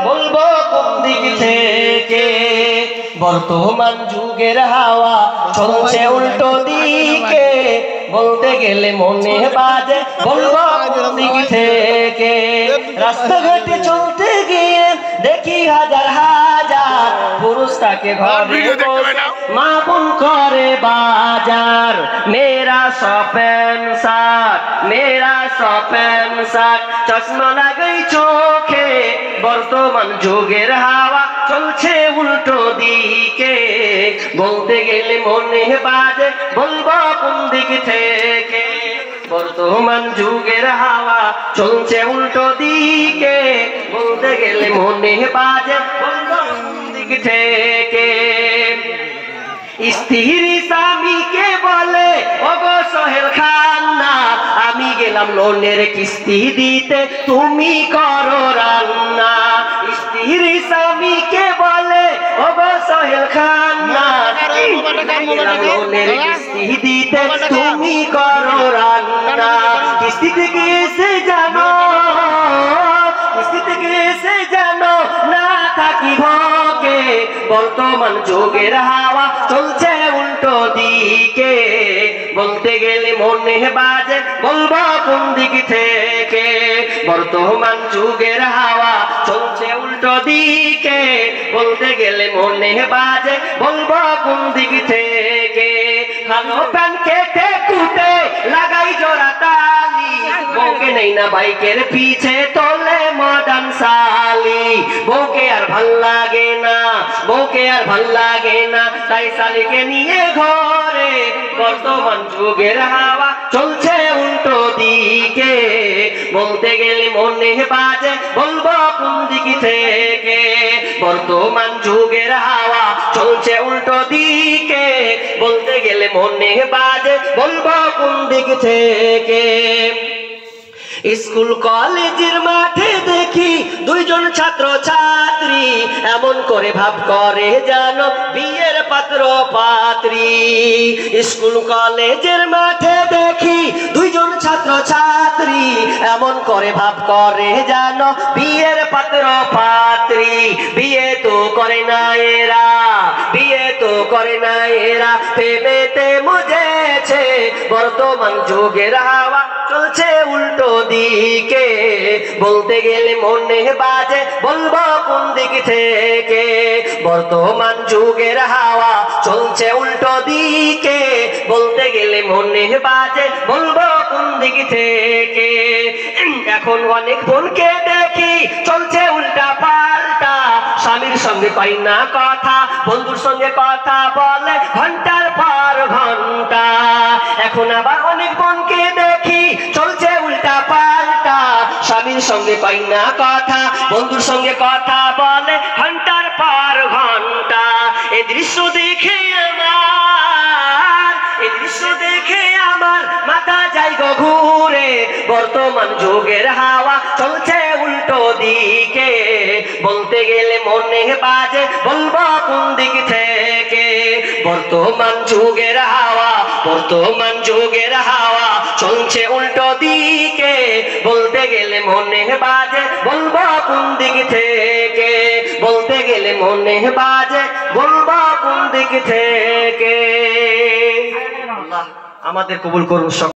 বলবো কোন দিক থেকে। বর্তমান যুগের হাওয়া চলছে উল্টো দিকে, বলতে গেলে মনে বাজে বলবো কোন দিক থেকে। রাস্তাঘাটে চলতে গিয়ে দেখি হাজার হাজার পুরুষ তাকে ঘরে বসে মা বোন করে বাজার। মেরা শপেন শার্ট, মেরা শপেন শার্ট, চশমা লাগাই চোখে। বর্তমান যুগের হাওয়া চলছে উল্টো দিকে, বলতে গেলে মনে বাজে বলবো কোন দিক থেকে। বর্তমান যুগের হাওয়া চলছে উল্টো দিকে, বলতে গেলে মনে বাজে বলবো কোন দিক থেকে। স্ত্রী স্বামীকে বলে ওগো সোহেল খান না, আমি গেলাম লোনের কিস্তি দিতে তুমি করো রান্না। স্ত্রী স্বামীকে বলে ওগো সোহেল খান না, গেলাম লোনের কিস্তি দিতে তুমি করো রান্না। কিস্তি থেকে এসে জানো, কিস্তি থেকে এসে জানো না থাকি ভোগে। বর্তমান যুগের হাওয়া চলছে উল্টো দিকে, বলতে গেলে মনে বাজে বলবো কোন দিক থেকে। বর্তমান যুগের হাওয়া চলছে উল্টো দিকে, বলতে গেলে মনে বাজে বলবো কোন দিক থেকে। ভালো প্যান কেটে কুটে লাগাই জোড়া তালি, বউকে নেই না বাইকের পিছে তোলে মডার্ন শালি। বউকে আর ভাল লাগে না, বউকে আর ভাল লাগে না, তাই শালিকে নিয়ে ঘরে। বর্তমান যুগের হাওয়া চলছে উল্টো দিকে, বলতে গেলে মনে বাজে বলবো কোন দিক থেকে। বর্তমান যুগের হাওয়া চলছে উল্টো দিকে, বলতে গেলে মনে বাজে বলবো কোন দিক থেকে। স্কুল কলেজের মাঠে দেখি দুইজন ছাত্র ছাত্রী, এমন করে ভাব করে জানো বিয়ের পাত্র পাত্রী। স্কুল কলেজের মাঠে দেখি দুইজন ছাত্র ছাত্রী, এমন করে ভাব করে জানো বিয়ের পাত্র পাত্রী। বিয়ে তো করে না এরা, বিয়ে তো করে না এরা, প্রেমেতে মজেছে। বর্তমান যুগের হাওয়া চলছে উল্টো দিকে, বলতে গেলে মনে বাজে বলবো কোন দিক থেকে। বর্তমান যুগের হাওয়া চলছে উল্টো দিকে, বলতে গেলে মনে বাজে বলবো কোন দিক থেকে। এখন অনেক বোনকে দেখি চলছে উল্টা পাল্টা, স্বামীর সঙ্গে কয় না কথা, বন্ধুর সঙ্গে কথা বলে ঘন্টার পর ঘন্টা। এখন আবার অনেক বোনকে দেখি চলছে উল্টা পাল্টা, স্বামীর সঙ্গে কয় না কথা, বন্ধুর সঙ্গে কথা বলে ঘন্টার পর ঘন্টা। এই দৃশ্য দেখে আমার, এই দৃশ্য দেখে আমার মাথা যায় গো ঘুরে। বর্তমান যুগের হাওয়া চলছে উল্টো দিকে, বলতে গেলে মনে বাজে বলবো কোন দিক থেকে। বর্তমান যুগের হাওয়া, বর্তমান যুগের হাওয়া চলছে উল্টো দিকে, বলতে গেলে মনে বাজে বলবো কোন দিক থেকে। বলতে গেলে মনে বাজে বলবো কোন দিক থেকে। আল্লাহ আমাদের কবুল করুন।